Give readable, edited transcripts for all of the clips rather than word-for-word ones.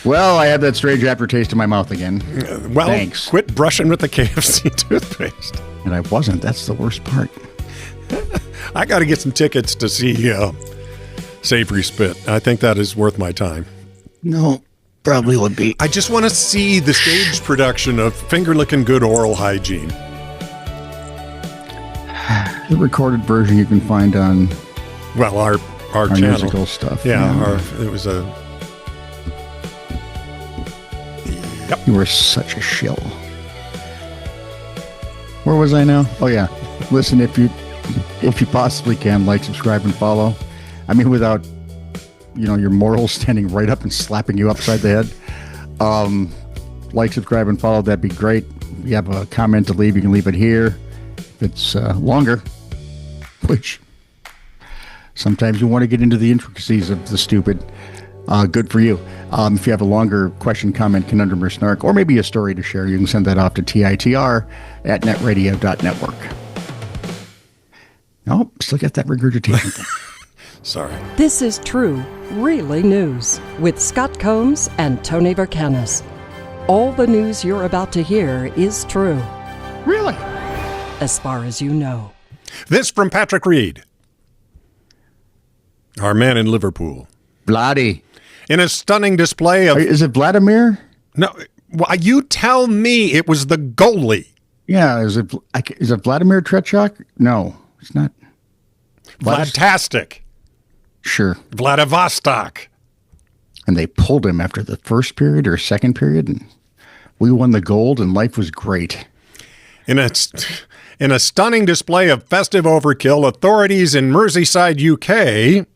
Well, I have that strange aftertaste in my mouth again. Well, thanks. Quit brushing with the KFC toothpaste. And I wasn't. That's the worst part. I got to get some tickets to see Savory Spit. I think that is worth my time. No, probably would be. I just want to see the stage production of Finger Lickin' Good Oral Hygiene. The recorded version you can find on our channel. musical stuff. Yeah. It was a... Yep. You were such a shill. Where was I now? Oh, yeah. Listen, if you possibly can, like, subscribe, and follow. I mean, without, your morals standing right up and slapping you upside the head. Like, subscribe, and follow. That'd be great. If you have a comment to leave, you can leave it here. If it's longer, which sometimes you want to get into the intricacies of the stupid. Good for you. If you have a longer question, comment, conundrum, or snark, or maybe a story to share, you can send that off to TITR@netradio.network. Oh, still got that regurgitation thing. Sorry. This is True, Really News with Scott Combs and Tony Vercanis. All the news you're about to hear is true. Really? As far as you know. This from Patrick Reed, our man in Liverpool. Bloody. In a stunning display of... Is it Vladimir? No, well, you tell me it was the goalie. Yeah, is it Vladimir Trechak? No, it's not. Vladtastic. Sure. Vladivostok. And they pulled him after the first period or second period, and we won the gold, and life was great. In a stunning display of festive overkill, authorities in Merseyside, UK...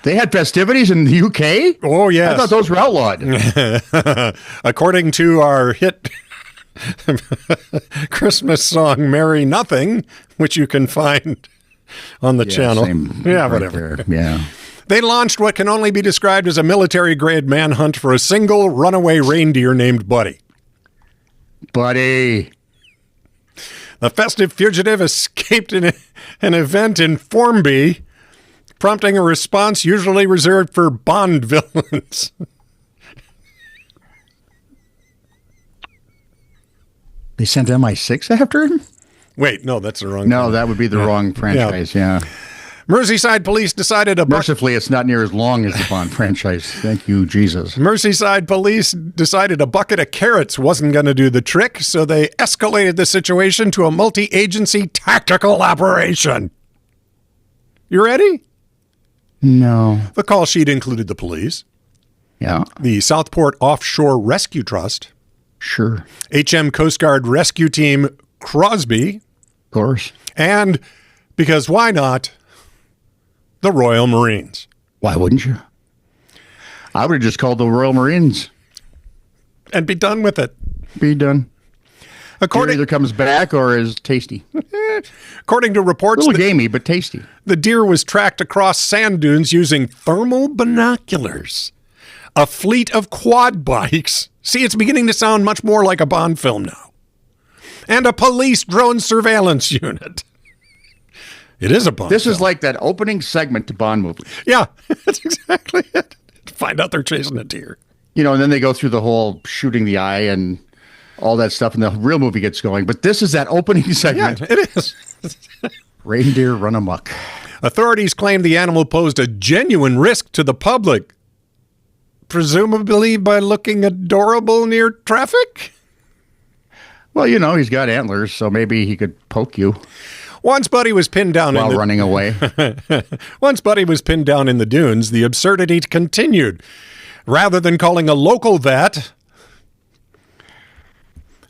They had festivities in the UK? Oh, yes. I thought those were outlawed. According to our hit Christmas song, Merry Nothing, which you can find on the channel. Whatever. There. Yeah. They launched what can only be described as a military-grade manhunt for a single runaway reindeer named Buddy. Buddy. The festive fugitive escaped in an event in Formby, prompting a response usually reserved for Bond villains. They sent MI6 after him? Wait, no, that's the wrong No, thing. that would be the wrong franchise, yeah. Merseyside police decided Mercifully, it's not near as long as the Bond franchise. Thank you, Jesus. Merseyside police decided a bucket of carrots wasn't going to do the trick, so they escalated the situation to a multi-agency tactical operation. You ready? No. The call sheet included the police. Yeah. The Southport Offshore Rescue Trust. Sure. HM Coast Guard Rescue Team Crosby. Of course. And, because why not, the Royal Marines. Why wouldn't you? I would have just called the Royal Marines. And be done with it. Be done. According Deer either comes back or is tasty. According to reports, A little gamey, but tasty. The deer was tracked across sand dunes using thermal binoculars. A fleet of quad bikes. See, it's beginning to sound much more like a Bond film now. And a police drone surveillance unit. It is a Bond This film. is like that opening segment to Bond movies. Yeah, that's exactly it. Find out they're chasing a deer. And then they go through the whole shooting the eye and all that stuff, and the real movie gets going. But this is that opening segment. Yeah, it is. Reindeer run amok. Authorities claim the animal posed a genuine risk to the public, presumably by looking adorable near traffic. Well, he's got antlers, so maybe he could poke you Once Buddy was pinned down while running away. Once Buddy was pinned down in the dunes, the absurdity continued. Rather than calling a local vet,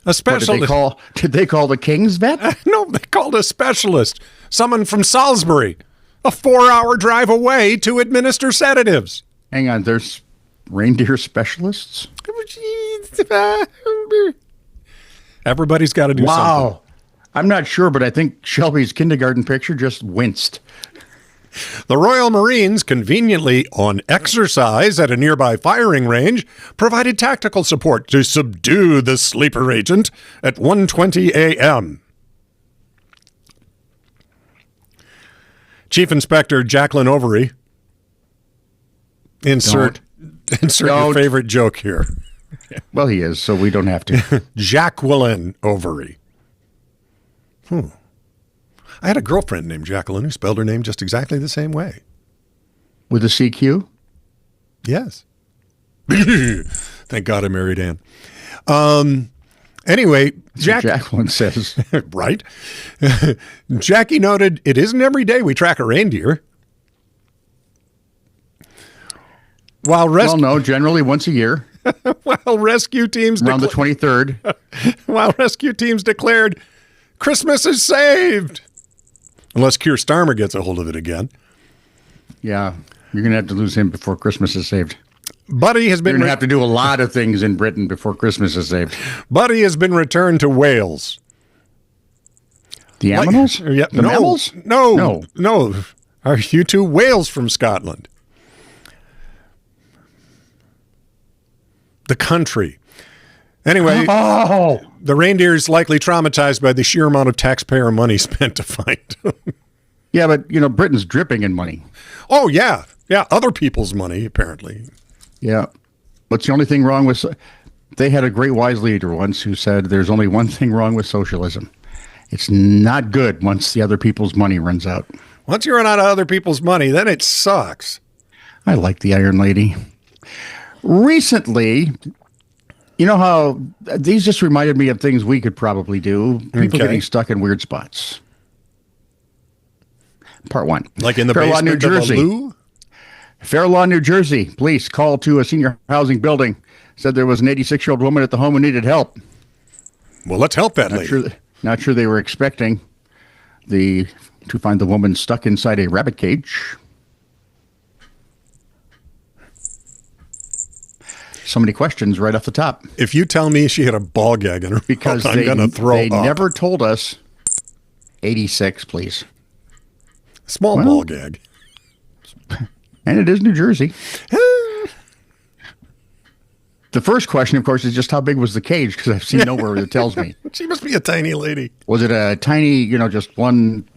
a specialist. Did they call the King's vet? No, they called a specialist, someone from Salisbury, a 4-hour drive away to administer sedatives. Hang on, there's reindeer specialists? Everybody's got to do something. Wow. I'm not sure, but I think Shelby's kindergarten picture just winced. The Royal Marines, conveniently on exercise at a nearby firing range, provided tactical support to subdue the sleeper agent at 1:20 a.m. Chief Inspector Jacqueline Overy, insert Insert your favorite joke here. Well, he is, so we don't have to. Jacqueline Ovary. I had a girlfriend named Jacqueline who spelled her name just exactly the same way. With a CQ? Yes. Thank God I married Ann. Anyway, Jacqueline says. Right? Jackie noted, it isn't every day we track a reindeer. Well, no, generally once a year. While rescue teams around the 23rd. While rescue teams declared Christmas is saved. Unless Keir Starmer gets a hold of it again. Yeah, you're going to have to lose him before Christmas is saved. Buddy has been... You're going to have to do a lot of things in Britain before Christmas is saved. Buddy has been returned to Wales. The animals? Yeah, the mammals? No. Are you two whales from Scotland? The country. Anyway, the reindeer is likely traumatized by the sheer amount of taxpayer money spent to find them. Yeah, but, Britain's dripping in money. Oh, yeah. Yeah, other people's money, apparently. Yeah. What's the only thing wrong with... They had a great wise leader once who said there's only one thing wrong with socialism. It's not good once the other people's money runs out. Once you run out of other people's money, then it sucks. I like the Iron Lady. Recently, you know how these just reminded me of things we could probably do. People getting stuck in weird spots. Part one. Like in the Fair Lawn, basement New Jersey. of a loo? Fair Lawn, New Jersey. Police called to a senior housing building. Said there was an 86-year-old woman at the home who needed help. Well, let's help that lady. Not sure they were expecting to find the woman stuck inside a rabbit cage. So many questions right off the top. If you tell me she had a ball gag in her because mouth, I'm going to throw up. They never told us 86, please. Small ball gag. And it is New Jersey. The first question, of course, is just how big was the cage? Because I've seen nowhere that tells me. She must be a tiny lady. Was it a tiny, just one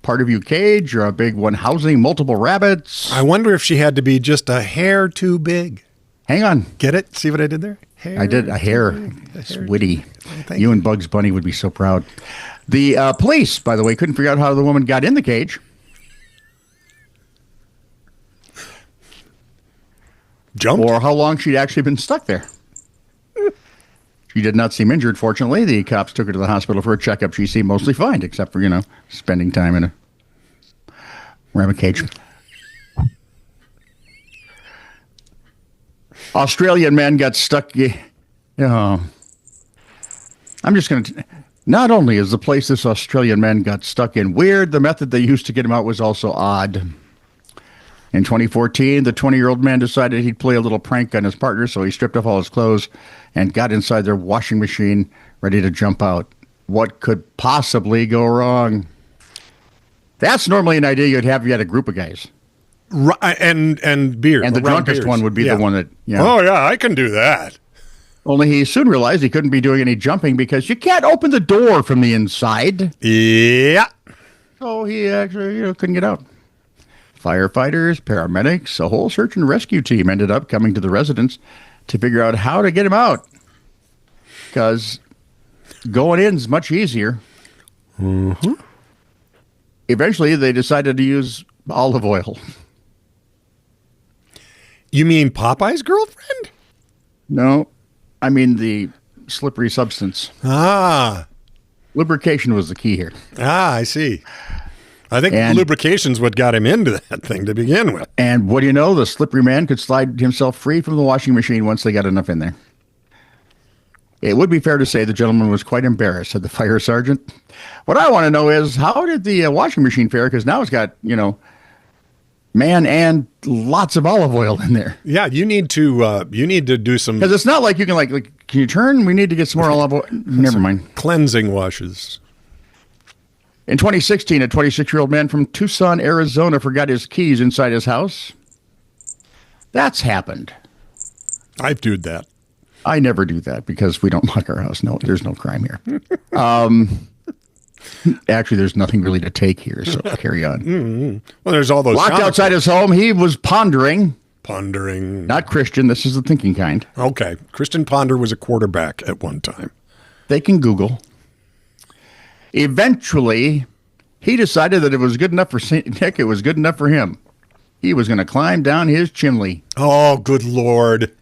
part of you cage, or a big one housing multiple rabbits? I wonder if she had to be just a hair too big. Hang on. Get it? See what I did there? I did. A hair. It's witty. You and Bugs Bunny would be so proud. The police, by the way, couldn't figure out how the woman got in the cage. Jumped? Or how long she'd actually been stuck there. She did not seem injured, fortunately. The cops took her to the hospital for a checkup. She seemed mostly fine, except for, spending time in a rabbit cage. Australian man got stuck. I'm just going to... Not only is the place this Australian man got stuck in weird, the method they used to get him out was also odd. In 2014, the 20-year-old man decided he'd play a little prank on his partner, so he stripped off all his clothes and got inside their washing machine, ready to jump out. What could possibly go wrong? That's normally an idea you'd have if you had a group of guys. And beer. And the drunkest one would be the one that... Oh, yeah, I can do that. Only he soon realized he couldn't be doing any jumping because you can't open the door from the inside. Yeah. So he actually couldn't get out. Firefighters, paramedics, a whole search and rescue team ended up coming to the residence to figure out how to get him out. Because going in is much easier. Mm-hmm. Eventually, they decided to use olive oil. You mean Popeye's girlfriend? No, I mean the slippery substance. Ah. Lubrication was the key here. Ah, I see. I think lubrication's what got him into that thing to begin with. And what do you know? The slippery man could slide himself free from the washing machine once they got enough in there. It would be fair to say the gentleman was quite embarrassed, said the fire sergeant. What I want to know is, how did the washing machine fare? Because now it's got, man and lots of olive oil in there. Yeah, you need to do some... Because it's not like you can, can you turn? We need to get some more olive oil. Never mind. Cleansing washes. In 2016, a 26-year-old man from Tucson, Arizona forgot his keys inside his house. That's happened. I've doed that. I never do that because we don't lock our house. No, there's no crime here. Actually, there's nothing really to take here, so carry on. Mm-hmm. Well, there's all those... Locked outside his home, he was pondering Pondering. Not Christian. This is the thinking kind. Okay. Christian Ponder was a quarterback at one time. They can Google. Eventually, he decided that it was good enough for St. Nick. It was good enough for him. He was going to climb down his chimney. Oh, good Lord.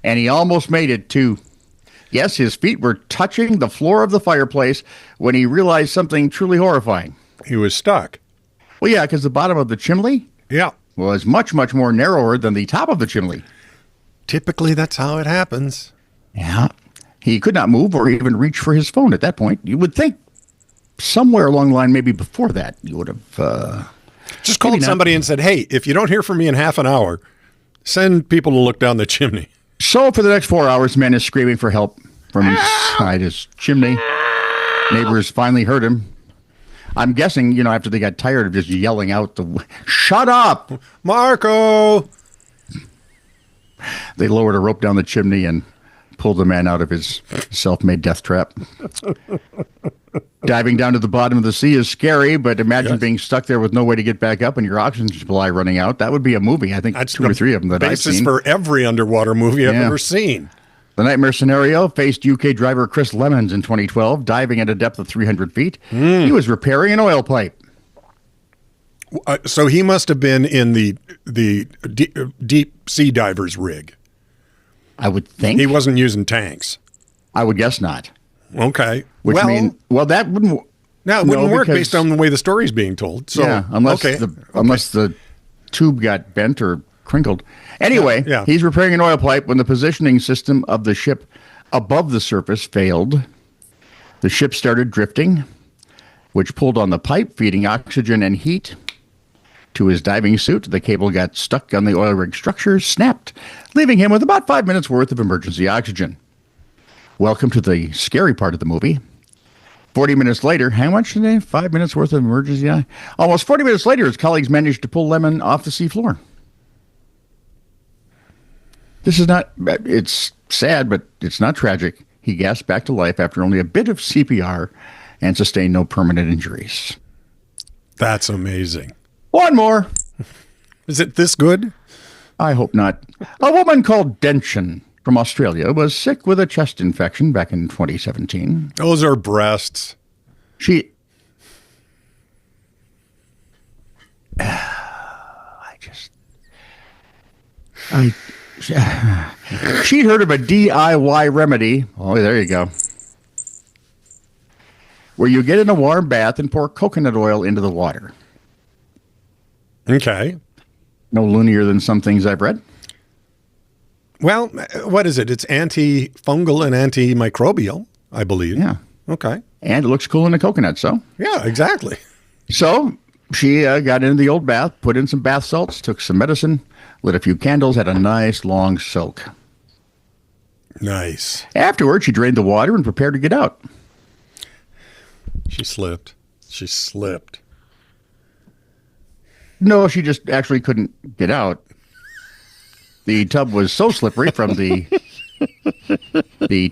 And he almost made it, too. Yes, his feet were touching the floor of the fireplace when he realized something truly horrifying. He was stuck. Well, yeah, because the bottom of the chimney Yeah. was much, much more narrower than the top of the chimney. Typically, that's how it happens. Yeah. He could not move or even reach for his phone at that point. You would think somewhere along the line, maybe before that, you would have... Just called somebody and said, hey, if you don't hear from me in half an hour, send people to look down the chimney. So for the next 4 hours, man is screaming for help from inside his chimney. Neighbors finally heard him. I'm guessing, after they got tired of just yelling out shut up, Marco! They lowered a rope down the chimney and pulled the man out of his self-made death trap. Diving down to the bottom of the sea is scary, but imagine being stuck there with no way to get back up and your oxygen supply running out. That would be a movie. I think That's 2 or 3 of them that I've seen. basis for every underwater movie I've ever seen. The nightmare scenario faced UK driver Chris Lemons in 2012, diving at a depth of 300 feet. He was repairing an oil pipe. So he must have been in the deep sea diver's rig. I would think. He wasn't using tanks. I would guess not. Okay. Which that wouldn't. Now, it wouldn't work based on the way the story's being told. So, yeah, unless the tube got bent or crinkled. Anyway, he's repairing an oil pipe when the positioning system of the ship above the surface failed. The ship started drifting, which pulled on the pipe, feeding oxygen and heat to his diving suit. The cable got stuck on the oil rig structure, snapped, leaving him with about 5 minutes worth of emergency oxygen. Welcome to the scary part of the movie. 40 minutes later, how much today? 5 minutes worth of emergency. Almost 40 minutes later, his colleagues managed to pull Lemon off the seafloor. This is not, it's sad, but it's not tragic. He gasped back to life after only a bit of CPR and sustained no permanent injuries. That's amazing. One more. Is it this good? I hope not. A woman called Denchen from Australia was sick with a chest infection back in 2017. Those are breasts. She'd heard of a DIY remedy. Oh, there you go. Where you get in a warm bath and pour coconut oil into the water. Okay. No loonier than some things I've read. Well, what is it? It's antifungal and antimicrobial, I believe. Yeah. Okay. And it looks cool in a coconut, so. Yeah, exactly. So she got into the old bath, put in some bath salts, took some medicine, lit a few candles, had a nice long soak. Nice. Afterwards, she drained the water and prepared to get out. She slipped. No, she just actually couldn't get out. The tub was so slippery from the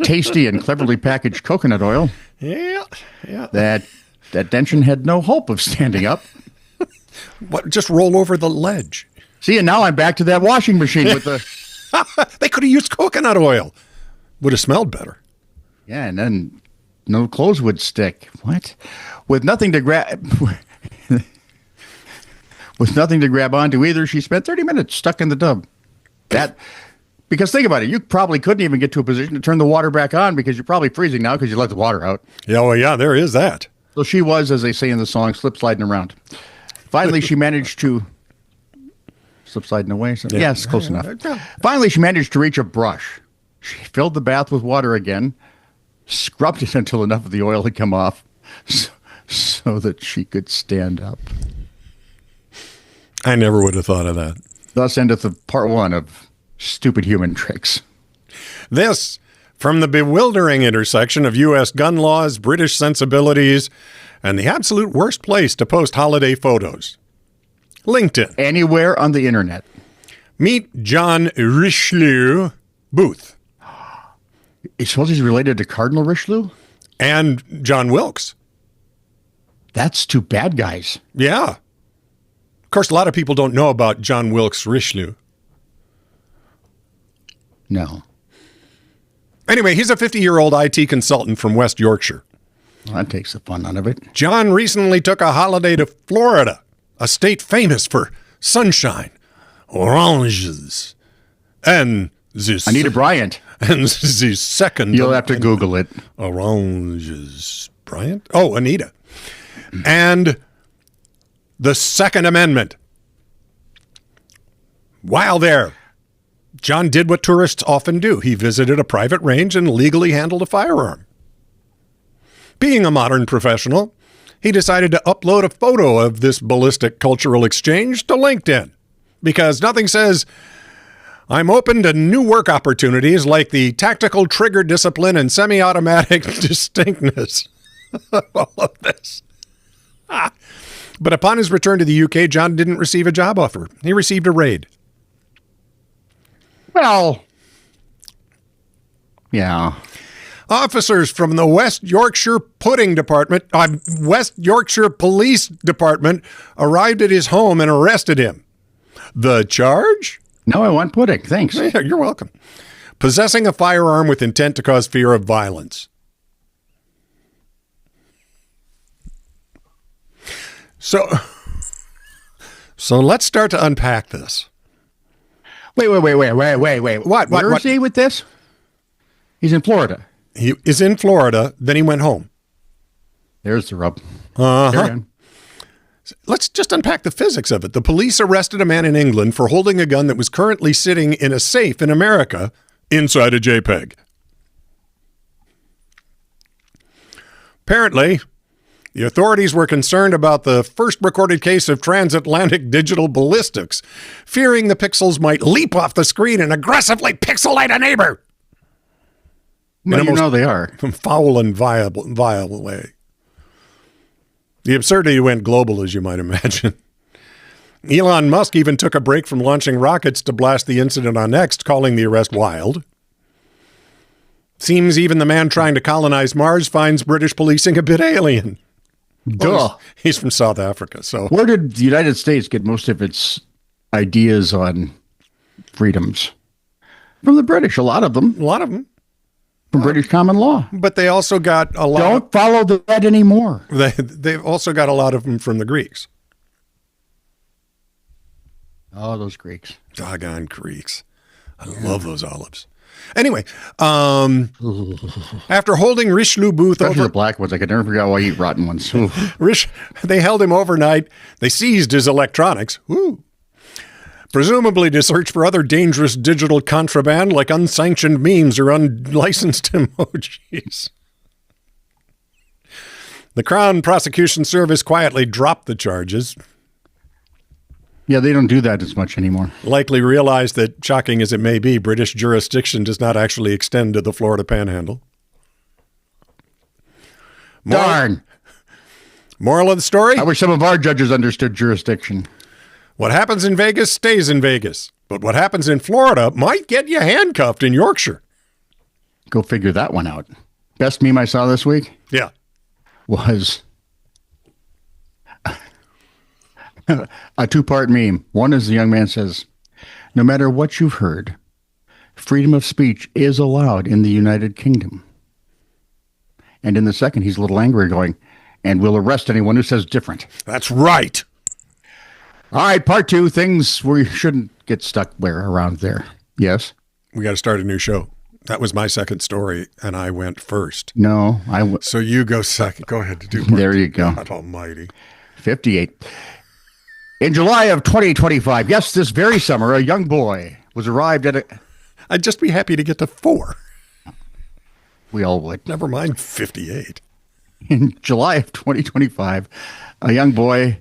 tasty and cleverly packaged coconut oil that Denchen had no hope of standing up. What? Just roll over the ledge. See, and now I'm back to that washing machine with the... They could have used coconut oil. Would have smelled better. Yeah, and then no clothes would stick. What? With nothing to grab... With nothing to grab onto either, she spent 30 minutes stuck in the tub. Because think about it, you probably couldn't even get to a position to turn the water back on because you're probably freezing now because you let the water out. Yeah, well, yeah, there is that. So she was, as they say in the song, slip-sliding around. Finally, she managed to... Slip-sliding away? Yes, close enough. Finally, she managed to reach a brush. She filled the bath with water again, scrubbed it until enough of the oil had come off so that she could stand up. I never would have thought of that. Thus endeth the part 1 of Stupid Human Tricks. This, from the bewildering intersection of U.S. gun laws, British sensibilities, and the absolute worst place to post holiday photos. LinkedIn. Anywhere on the internet. Meet John Richelieu Booth. You suppose he's related to Cardinal Richelieu? And John Wilkes. That's two bad guys. Yeah. Of course, a lot of people don't know about John Wilkes Richelieu. No. Anyway, he's a 50-year-old IT consultant from West Yorkshire. Well, that takes the fun out of it. John recently took a holiday to Florida, a state famous for sunshine, oranges, and this. Anita Bryant. And the second. You'll have to Google it. Oranges. Bryant? Oh, Anita. And the Second Amendment. While there, John did what tourists often do. He visited a private range and legally handled a firearm. Being a modern professional, he decided to upload a photo of this ballistic cultural exchange to LinkedIn because nothing says, "I'm open to new work opportunities like the tactical trigger discipline and semi-automatic distinctness." All of this. But upon his return to the UK, John didn't receive a job offer. He received a raid. Well, yeah. Officers from the West Yorkshire Police Department arrived at his home and arrested him. The charge? No, I want pudding. Thanks. Yeah, you're welcome. Possessing a firearm with intent to cause fear of violence. So let's start to unpack this. Wait. What? Where is he with this? He's in Florida. He is in Florida, then he went home. There's the rub. Uh-huh. Let's just unpack the physics of it. The police arrested a man in England for holding a gun that was currently sitting in a safe in America inside a JPEG. Apparently, the authorities were concerned about the first recorded case of transatlantic digital ballistics, fearing the pixels might leap off the screen and aggressively pixelate a neighbor. Well, you know they are. Foul and vile way. The absurdity went global, as you might imagine. Elon Musk even took a break from launching rockets to blast the incident on X, calling the arrest wild. Seems even the man trying to colonize Mars finds British policing a bit alien. Duh. Well, he's from South Africa, so. Where did the United States get most of its ideas on freedoms? From the British, a lot of them. A lot of them. From British common law. But they also got a lot. Don't follow that anymore. They've also got a lot of them from the Greeks. Oh, those Greeks. Doggone Greeks. I love those olives. Anyway, after holding Richelieu Booth Especially over... the black ones. I could never figure out why you eat rotten ones. They held him overnight. They seized his electronics. Woo. Presumably to search for other dangerous digital contraband like unsanctioned memes or unlicensed emojis. The Crown Prosecution Service quietly dropped the charges. Yeah, they don't do that as much anymore. Likely realized that, shocking as it may be, British jurisdiction does not actually extend to the Florida Panhandle. Darn. Moral of the story? I wish some of our judges understood jurisdiction. What happens in Vegas stays in Vegas. But what happens in Florida might get you handcuffed in Yorkshire. Go figure that one out. Best meme I saw this week? Yeah. Was a two-part meme. One is the young man says, "No matter what you've heard, freedom of speech is allowed in the United Kingdom." And in the second, he's a little angry going, "And we'll arrest anyone who says different." That's right. All right, part two, things we shouldn't get stuck around there. Yes? We got to start a new show. That was my second story, and I went first. No, So you go second. Go ahead to do part There two. you go. God almighty. 58. In July of 2025, yes, this very summer, a young boy was arrived at a... I'd just be happy to get to 4. We all would. Never mind 58. In July of 2025, a young boy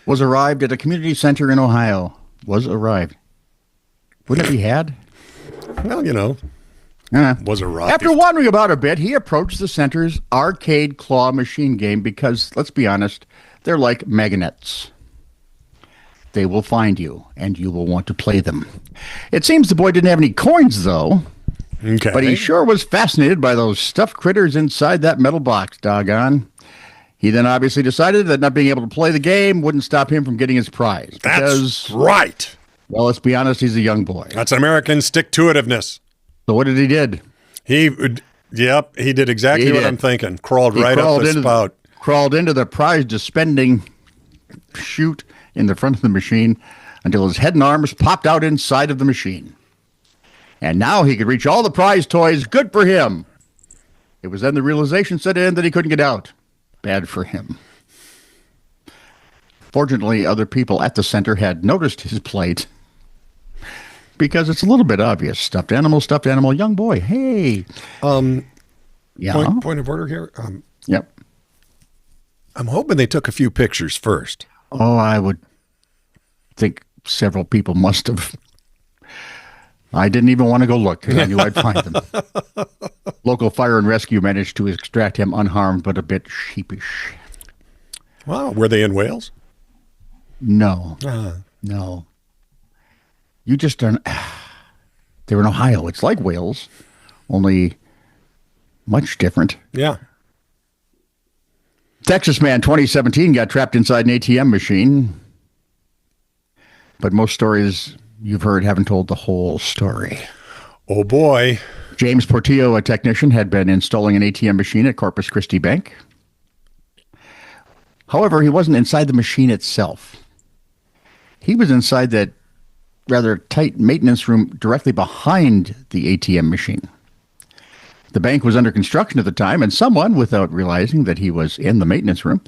was arrived at a community center in Ohio. Was arrived. Wouldn't it be had? Well, you know, was arrived. After wandering about a bit, he approached the center's arcade claw machine game because, let's be honest, they're like magnets. They will find you, and you will want to play them. It seems the boy didn't have any coins, though. Okay. But he sure was fascinated by those stuffed critters inside that metal box, doggone. He then obviously decided that not being able to play the game wouldn't stop him from getting his prize. That's right. Well, let's be honest, he's a young boy. That's American stick-to-itiveness. So what did he did? He did exactly what I'm thinking. Crawled right up the spout. Crawled into the prize dispensing chute in the front of the machine until his head and arms popped out inside of the machine. And now he could reach all the prize toys. Good for him. It was then the realization set in that he couldn't get out. Bad for him. Fortunately, other people at the center had noticed his plight because it's a little bit obvious. Stuffed animal, young boy. Hey. Yeah. Point of order here. Yep. I'm hoping they took a few pictures first. Oh, I would think several people must have. I didn't even want to go look because I knew I'd find them. Local fire and rescue managed to extract him unharmed, but a bit sheepish. Wow. Were they in Wales? No. No. You just don't. They were in Ohio. It's like Wales, only much different. Yeah. Texas man 2017 got trapped inside an ATM machine. But most stories you've heard haven't told the whole story. Oh, boy. James Portillo, a technician, had been installing an ATM machine at Corpus Christi Bank. However, he wasn't inside the machine itself. He was inside that rather tight maintenance room directly behind the ATM machine. The bank was under construction at the time, and someone, without realizing that he was in the maintenance room,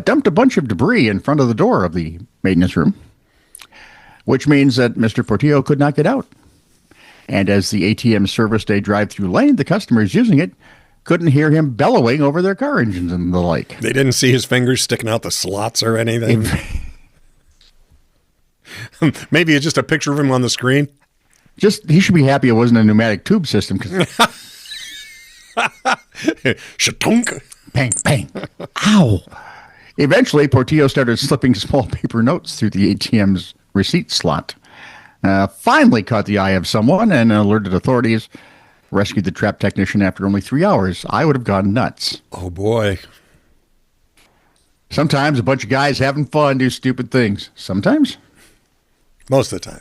dumped a bunch of debris in front of the door of the maintenance room, which means that Mr. Portillo could not get out. And as the ATM serviced a drive-through lane, the customers using it couldn't hear him bellowing over their car engines and the like. They didn't see his fingers sticking out the slots or anything. Maybe it's just a picture of him on the screen. He should be happy it wasn't a pneumatic tube system. Shatunk. Bang, bang. Ow. Eventually, Portillo started slipping small paper notes through the ATM's receipt slot. Finally caught the eye of someone and alerted authorities. Rescued the trapped technician after only 3 hours. I would have gone nuts. Oh, boy. Sometimes a bunch of guys having fun do stupid things. Sometimes. Most of the time.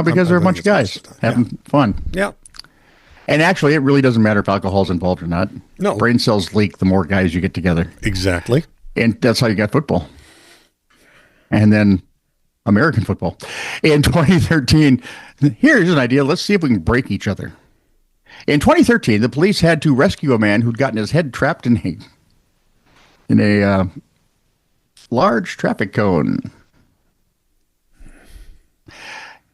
Because they're a bunch of guys having fun. Yeah. And actually, it really doesn't matter if alcohol's involved or not. No. Brain cells leak the more guys you get together. Exactly. And that's how you got football. And then American football. In 2013, here's an idea. Let's see if we can break each other. In 2013, the police had to rescue a man who'd gotten his head trapped in a large traffic cone.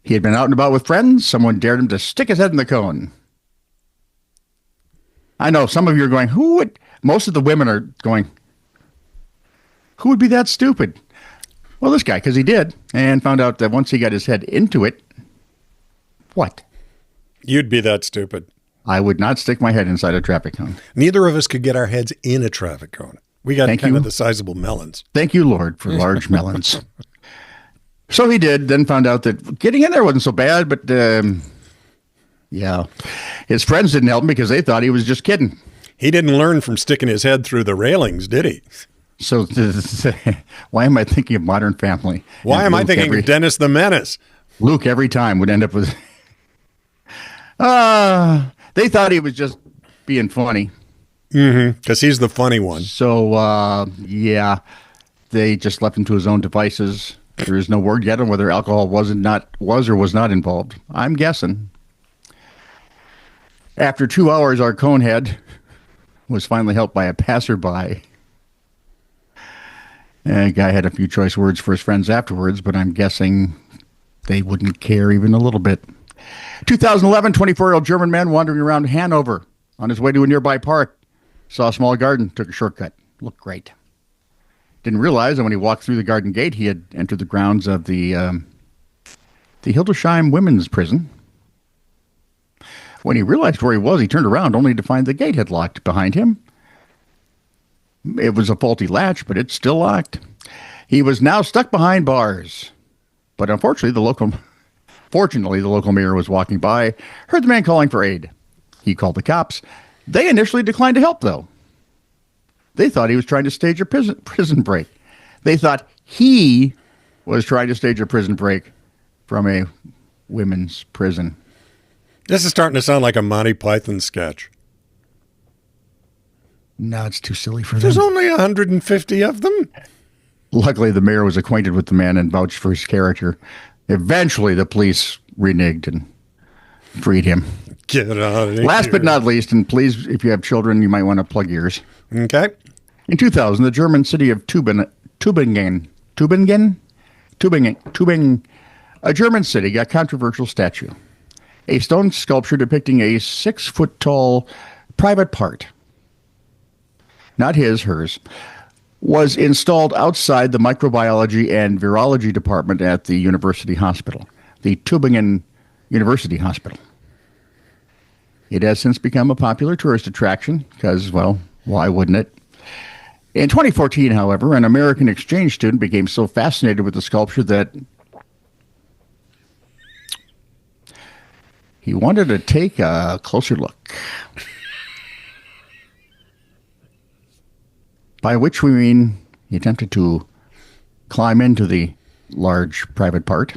He had been out and about with friends. Someone dared him to stick his head in the cone. I know some of you are going, who would? Most of the women are going, who would be that stupid? Well, this guy, because he did, and found out that once he got his head into it, what? You'd be that stupid. I would not stick my head inside a traffic cone. Neither of us could get our heads in a traffic cone. We got kind of the sizable melons. Thank you, Lord, for large melons. So he did, then found out that getting in there wasn't so bad, but yeah. His friends didn't help him because they thought he was just kidding. He didn't learn from sticking his head through the railings, did he? So why am I thinking of Modern Family? Why am I thinking of Dennis the Menace? Luke every time would end up with... they thought he was just being funny. Mm-hmm, because he's the funny one. So, yeah, they just left him to his own devices. There is no word yet on whether alcohol was or was not involved. I'm guessing. After 2 hours, our conehead was finally helped by a passerby. The guy had a few choice words for his friends afterwards, but I'm guessing they wouldn't care even a little bit. 2011, 24-year-old German man wandering around Hanover on his way to a nearby park. Saw a small garden, took a shortcut. Looked great. Didn't realize that when he walked through the garden gate, he had entered the grounds of the Hildesheim Women's Prison. When he realized where he was, he turned around only to find the gate had locked behind him. It was a faulty latch, but it's still locked. He was now stuck behind bars. But unfortunately, the local mayor was walking by, heard the man calling for aid. He called the cops. They initially declined to help, though. They thought he was trying to stage a prison break. They thought he was trying to stage a prison break from a women's prison. This is starting to sound like a Monty Python sketch. No, it's too silly for them. There's only 150 of them. Luckily, the mayor was acquainted with the man and vouched for his character. Eventually, the police reneged and freed him. Get out of here. Last but not least, and please, if you have children, you might want to plug ears. Okay. In 2000, the German city of Tübingen, a German city, got controversial statue. A stone sculpture depicting a 6-foot-tall private part, not hers, was installed outside the microbiology and virology department at the university hospital, the Tübingen University Hospital. It has since become a popular tourist attraction because, well, why wouldn't it? In 2014, however, an American exchange student became so fascinated with the sculpture that he wanted to take a closer look. By which we mean he attempted to climb into the large private part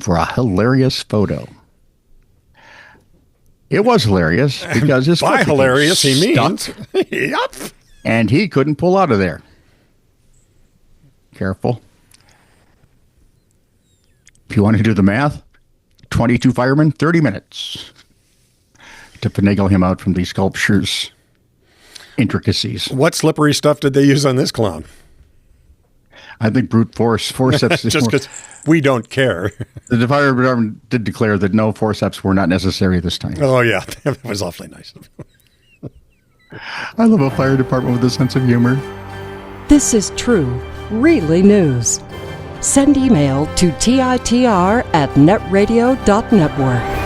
for a hilarious photo. It was hilarious because his By foot hilarious, he stuck, means. Yup. and he couldn't pull out of there. Careful. If you want to do the math, 22 firemen, 30 minutes to finagle him out from the sculpture's intricacies. What slippery stuff did they use on this clown? I think brute force, forceps. Just because we don't care. The fire department did declare that no forceps were not necessary this time. Oh, yeah. That was awfully nice. I love a fire department with a sense of humor. This is true, really news. Send email to TITR@netradio.network.